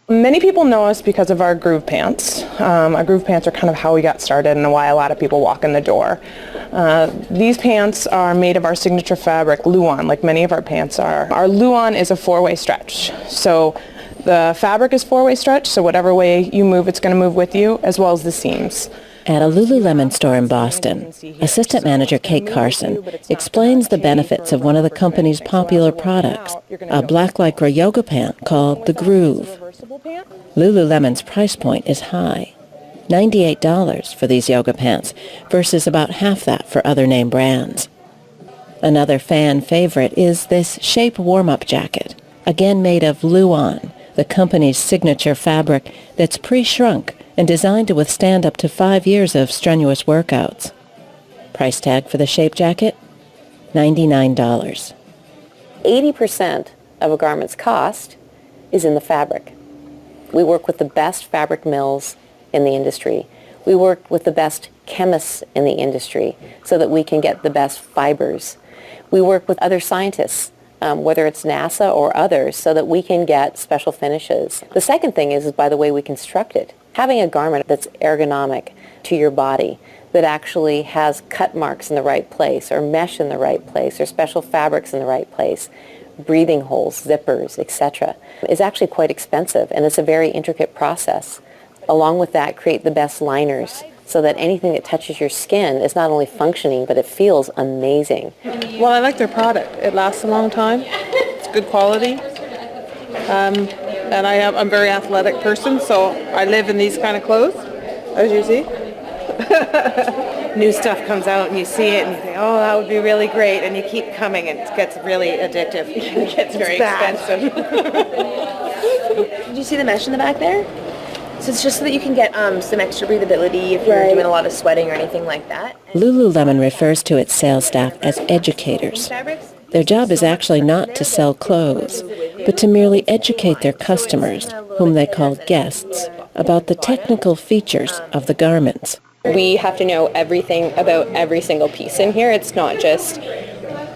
Many people know us because of our groove pants. Our groove pants are kind of how we got started and why a lot of people walk in the door. These pants are made of our signature fabric, Luon, like many of our pants are. Our Luon is a four-way stretch. So the fabric is four-way stretch, so whatever way you move, it's going to move with you, as well as the seams. At a Lululemon store in Boston, assistant manager Kate Carson explains the benefits of one of the company's popular products, a black lycra yoga pant called the Groove. Lululemon's price point is high, $98 for these yoga pants versus about half that for other name brands. Another fan favorite is this Shape warm-up jacket, again made of Luon, the company's signature fabric that's pre-shrunk and designed to withstand up to 5 years of strenuous workouts. Price tag for the Shape jacket? $99. 80% of a garment's cost is in the fabric. We work with the best fabric mills in the industry. We work with the best chemists in the industry so that we can get the best fibers. We work with other scientists, whether it's NASA or others, so that we can get special finishes. The second thing is by the way we construct it. Having a garment that's ergonomic to your body, that actually has cut marks in the right place, or mesh in the right place, or special fabrics in the right place, breathing holes, zippers, etc., is actually quite expensive, and it's a very intricate process. Along with that, create the best liners so that anything that touches your skin is not only functioning, but it feels amazing. Well, I like their product. It lasts a long time. It's good quality. And I'm a very athletic person, so I live in these kind of clothes, as you see. New stuff comes out and you see it and you think, oh, that would be really great, and you keep coming and it gets really addictive. It gets very expensive. Did you see the mesh in the back there? So it's just so that you can get some extra breathability if you're doing a lot of sweating or anything like that. Lululemon refers to its sales staff as educators. Their job is actually not to sell clothes, but to merely educate their customers, whom they call guests, about the technical features of the garments. We have to know everything about every single piece in here. It's not just,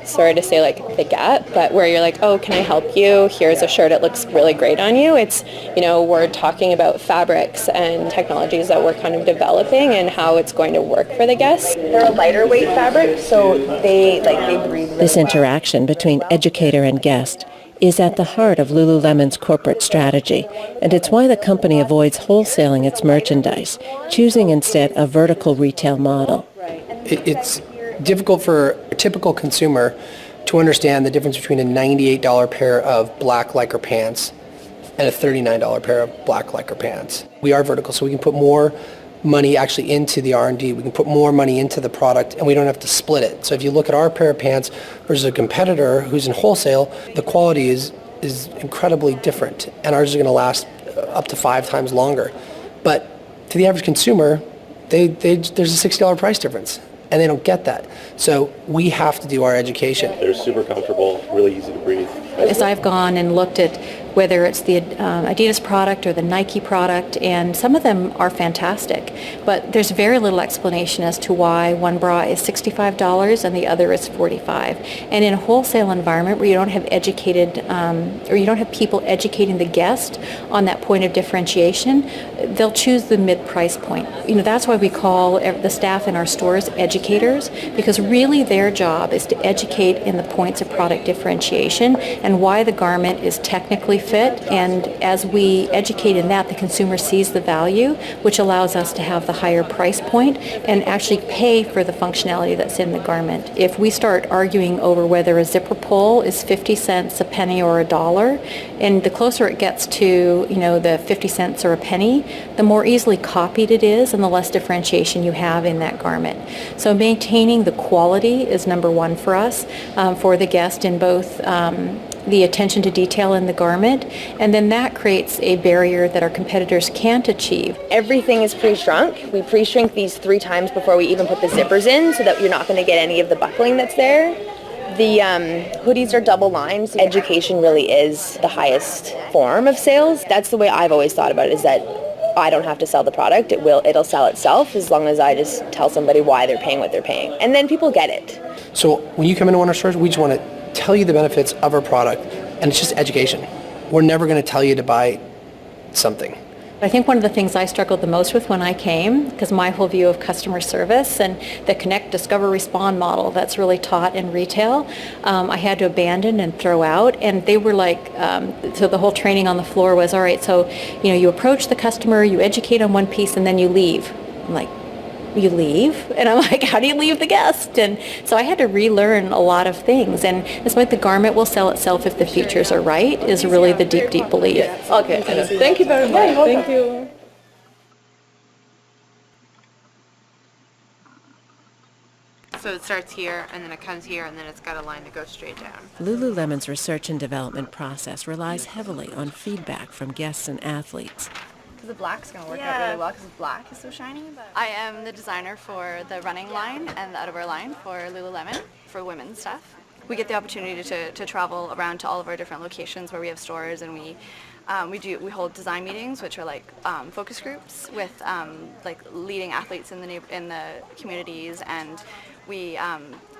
sorry to say, like the Gap, but where you're like, oh, can I help you? Here's a shirt, it looks really great on you. It's, we're talking about fabrics and technologies that we're kind of developing and how it's going to work for the guests. They're a lighter weight fabric, so they breathe. This interaction between educator and guest is at the heart of Lululemon's corporate strategy, and it's why the company avoids wholesaling its merchandise, choosing instead a vertical retail model. It's difficult for a typical consumer to understand the difference between a $98 pair of black lycra pants and a $39 pair of black lycra pants. We are vertical, so we can put more money actually into the R&D. We can put more money into the product, and we don't have to split it. So if you look at our pair of pants versus a competitor who's in wholesale, the quality is incredibly different, and ours is going to last up to 5 times longer. But to the average consumer, there's a $60 price difference, and they don't get that. So we have to do our education. They're super comfortable, really easy to breathe. As I've gone and looked at whether it's the Adidas product or the Nike product, and some of them are fantastic, but there's very little explanation as to why one bra is $65 and the other is $45. And in a wholesale environment where you don't have educated, or you don't have people educating the guest on that point of differentiation, they'll choose the mid-price point. That's why we call the staff in our stores educators, because really their job is to educate in the points of product differentiation and why the garment is technically fit, and as we educate in that, the consumer sees the value, which allows us to have the higher price point and actually pay for the functionality that's in the garment. If we start arguing over whether a zipper pull is 50 cents, a penny, or $1, and the closer it gets to, the 50 cents or a penny, the more easily copied it is and the less differentiation you have in that garment. So maintaining the quality is number one for us, for the guest, in both the attention to detail in the garment, and then that creates a barrier that our competitors can't achieve. Everything is pre-shrunk. We pre-shrink these 3 times before we even put the zippers in, so that you're not going to get any of the buckling that's there. The hoodies are double lined. So education really is the highest form of sales. That's the way I've always thought about it, is that I don't have to sell the product. It'll sell itself as long as I just tell somebody why they're paying what they're paying. And then people get it. So when you come into one of our stores, we just want to tell you the benefits of our product, and it's just education. We're never going to tell you to buy something. I think one of the things I struggled the most with when I came, because my whole view of customer service and the connect, discover, respond model that's really taught in retail, I had to abandon and throw out. And they were like, so the whole training on the floor was, all right, so, you approach the customer, you educate on one piece, and then you leave. I'm like, you leave? And I'm like, how do you leave the guest? And so I had to relearn a lot of things. And it's like the garment will sell itself if the features are right, is really the deep, deep belief. Okay, thank you very much. Thank you. So it starts here, and then it comes here, and then it's got a line to go straight down. Lululemon's research and development process relies heavily on feedback from guests and athletes. The black's going to work out really well because black is so shiny. But I am the designer for the running line and the outerwear line for Lululemon for women's stuff. We get the opportunity to travel around to all of our different locations where we have stores, and we hold design meetings, which are like focus groups with like leading athletes in the communities, and we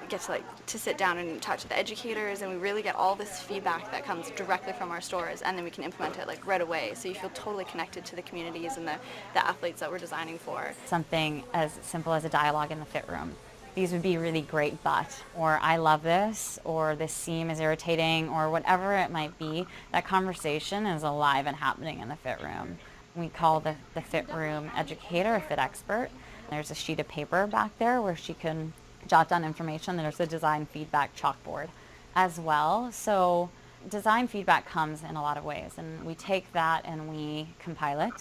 get to sit down and talk to the educators, and we really get all this feedback that comes directly from our stores, and then we can implement it right away, so you feel totally connected to the communities and the athletes that we're designing for. Something as simple as a dialogue in the fit room. These would be really great, but, or I love this, or this seam is irritating, or whatever it might be. That conversation is alive and happening in the fit room. We call the fit room educator a fit expert. There's a sheet of paper back there where she can jot down information. There's a design feedback chalkboard as well. So design feedback comes in a lot of ways, and we take that and we compile it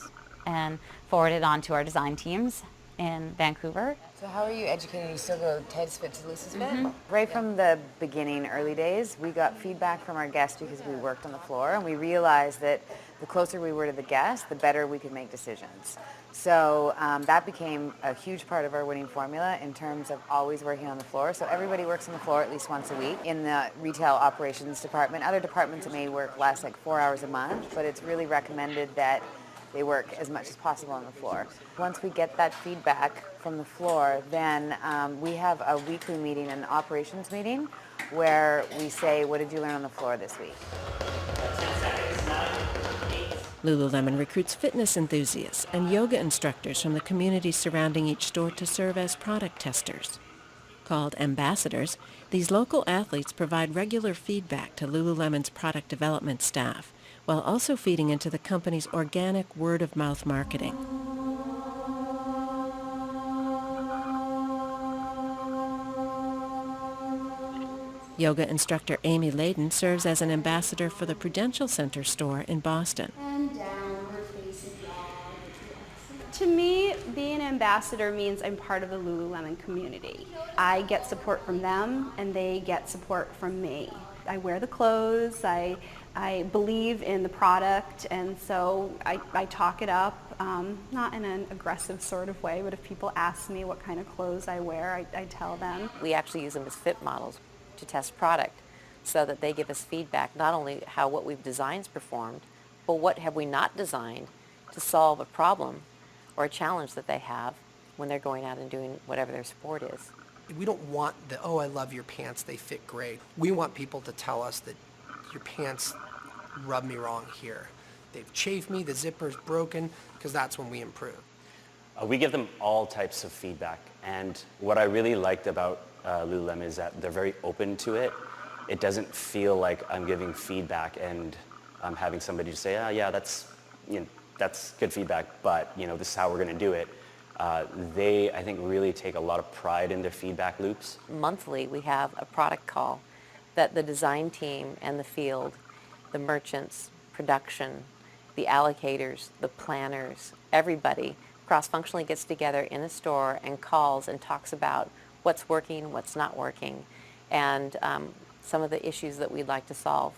and forward it on to our design teams in Vancouver. So how are you educating? You still go Ted's Fit to Lisa's Fit? Right from the beginning, early days, we got feedback from our guests because we worked on the floor, and we realized that the closer we were to the guest, the better we could make decisions. So that became a huge part of our winning formula in terms of always working on the floor. So everybody works on the floor at least once a week in the retail operations department. Other departments it may work less, like 4 hours a month, but it's really recommended that they work as much as possible on the floor. Once we get that feedback from the floor, then we have a weekly meeting, an operations meeting, where we say, what did you learn on the floor this week? Lululemon recruits fitness enthusiasts and yoga instructors from the communities surrounding each store to serve as product testers. Called ambassadors, these local athletes provide regular feedback to Lululemon's product development staff, while also feeding into the company's organic word-of-mouth marketing. Yoga instructor Amy Layden serves as an ambassador for the Prudential Center store in Boston. To me, being an ambassador means I'm part of the Lululemon community. I get support from them, and they get support from me. I wear the clothes, I believe in the product, and so I talk it up, not in an aggressive sort of way, but if people ask me what kind of clothes I wear, I tell them. We actually use them as fit models to test product so that they give us feedback, not only how what we've designed is performed, but what have we not designed to solve a problem or a challenge that they have when they're going out and doing whatever their sport is. We don't want the, oh, I love your pants, they fit great. We want people to tell us that your pants rub me wrong here. They've chafed me, the zipper's broken, because that's when we improve. We give them all types of feedback, and what I really liked about Lululemon is that they're very open to it. It doesn't feel like I'm giving feedback and I'm having somebody just say, oh yeah, that's good feedback, but this is how we're going to do it. They, I think, really take a lot of pride in their feedback loops. Monthly, we have a product call that the design team and the field, the merchants, production, the allocators, the planners, everybody cross-functionally gets together in a store and calls and talks about what's working, what's not working, and some of the issues that we'd like to solve.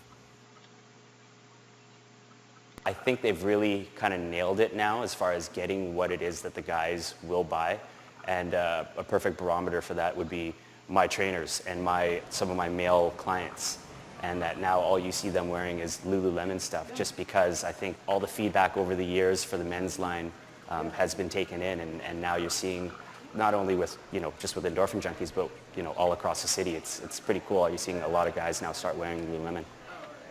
I think they've really kind of nailed it now as far as getting what it is that the guys will buy, and a perfect barometer for that would be my trainers and some of my male clients, and that now all you see them wearing is Lululemon stuff, just because I think all the feedback over the years for the men's line has been taken in, and now you're seeing not only with just with Endorphin Junkies, but all across the city. It's pretty cool. You're seeing a lot of guys now start wearing Lululemon.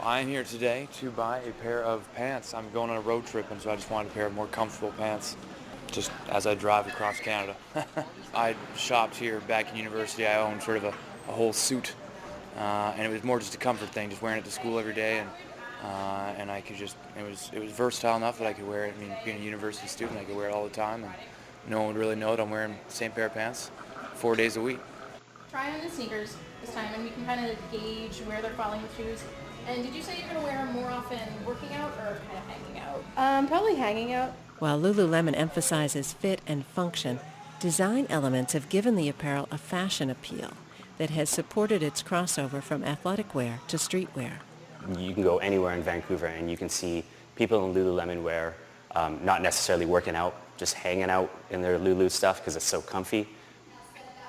I'm here today to buy a pair of pants. I'm going on a road trip, and so I just wanted a pair of more comfortable pants just as I drive across Canada. I shopped here back in university. I owned sort of a whole suit, and it was more just a comfort thing, just wearing it to school every day, and I could just, it was versatile enough that I could wear it. I mean, being a university student, I could wear it all the time, and no one would really know that I'm wearing the same pair of pants 4 days a week. Try on the sneakers this time, and we can kind of gauge where they're falling with shoes. And did you say you're going to wear them more often working out or kind of hanging out? Probably hanging out. While Lululemon emphasizes fit and function, design elements have given the apparel a fashion appeal that has supported its crossover from athletic wear to streetwear. You can go anywhere in Vancouver and you can see people in Lululemon wear, not necessarily working out, just hanging out in their Lulu stuff because it's so comfy.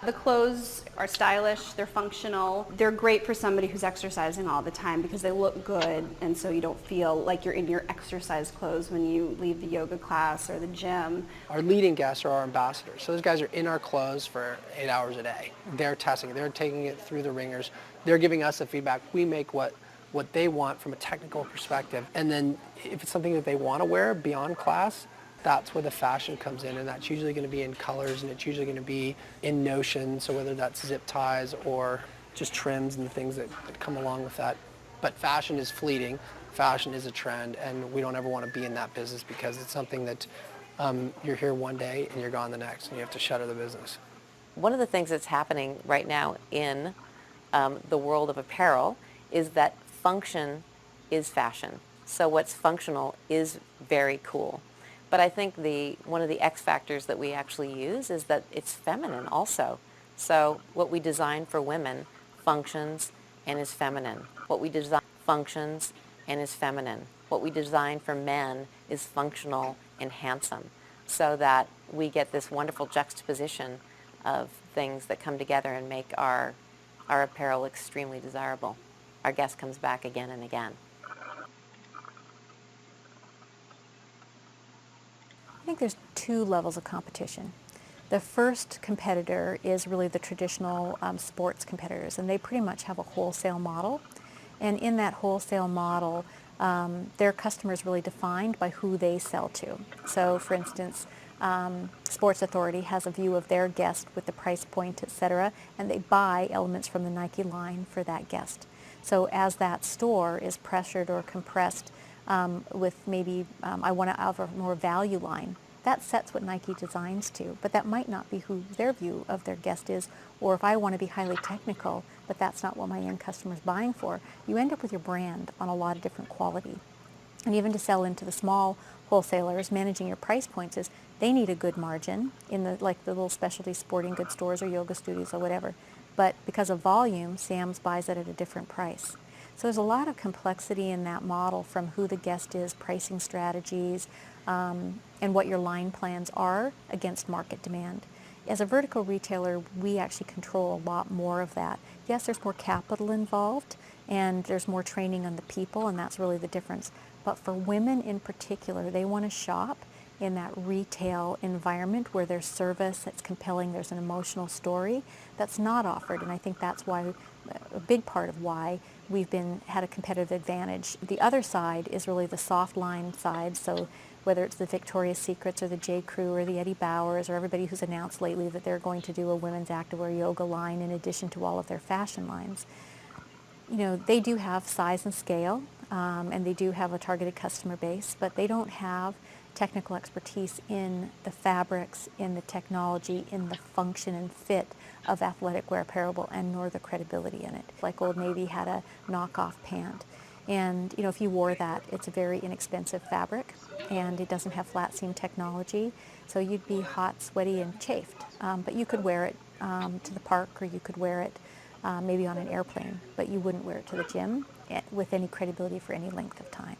The clothes are stylish, they're functional. They're great for somebody who's exercising all the time because they look good, and so you don't feel like you're in your exercise clothes when you leave the yoga class or the gym. Our leading guests are our ambassadors. So those guys are in our clothes for 8 hours a day. They're testing it. They're taking it through the ringers. They're giving us the feedback. We make what they want from a technical perspective. And then if it's something that they want to wear beyond class, that's where the fashion comes in, and that's usually going to be in colors, and it's usually going to be in notion, so whether that's zip ties or just trims and the things that come along with that. But fashion is fleeting, fashion is a trend, and we don't ever want to be in that business because it's something that you're here one day and you're gone the next, and you have to shutter the business. One of the things that's happening right now in the world of apparel is that function is fashion. So what's functional is very cool. But I think one of the X factors that we actually use is that it's feminine also. So what we design for women functions and is feminine. What we design functions and is feminine. What we design for men is functional and handsome, so that we get this wonderful juxtaposition of things that come together and make our apparel extremely desirable. Our guest comes back again and again. I think there's two levels of competition. The first competitor is really the traditional sports competitors, and they pretty much have a wholesale model. And in that wholesale model, their customer is really defined by who they sell to. So, for instance, Sports Authority has a view of their guest with the price point, etc., and they buy elements from the Nike line for that guest. So as that store is pressured or compressed with maybe I want to have a more value line, that sets what Nike designs to, but that might not be who their view of their guest is. Or if I want to be highly technical, but that's not what my end customer is buying for, you end up with your brand on a lot of different quality. And even to sell into the small wholesalers, managing your price points is they need a good margin in the little specialty sporting goods stores or yoga studios or whatever. But because of volume, Sam's buys it at a different price. So there's a lot of complexity in that model, from who the guest is, pricing strategies, and what your line plans are against market demand. As a vertical retailer, we actually control a lot more of that. Yes, there's more capital involved, and there's more training on the people, and that's really the difference. But for women in particular, they want to shop in that retail environment where there's service that's compelling, there's an emotional story that's not offered. And I think that's why, a big part of why we've had a competitive advantage. The other side is really the soft line side. So whether it's the Victoria's Secrets or the J. Crew or the Eddie Bauers or everybody who's announced lately that they're going to do a women's activewear yoga line in addition to all of their fashion lines. You know, they do have size and scale, and they do have a targeted customer base, but they don't have technical expertise in the fabrics, in the technology, in the function and fit of athletic wear apparel, and nor the credibility in it. Like Old Navy had a knockoff pant, and you know, if you wore that, it's a very inexpensive fabric, and it doesn't have flat seam technology, so you'd be hot, sweaty, and chafed. But you could wear it to the park, or you could wear it maybe on an airplane, but you wouldn't wear it to the gym with any credibility for any length of time.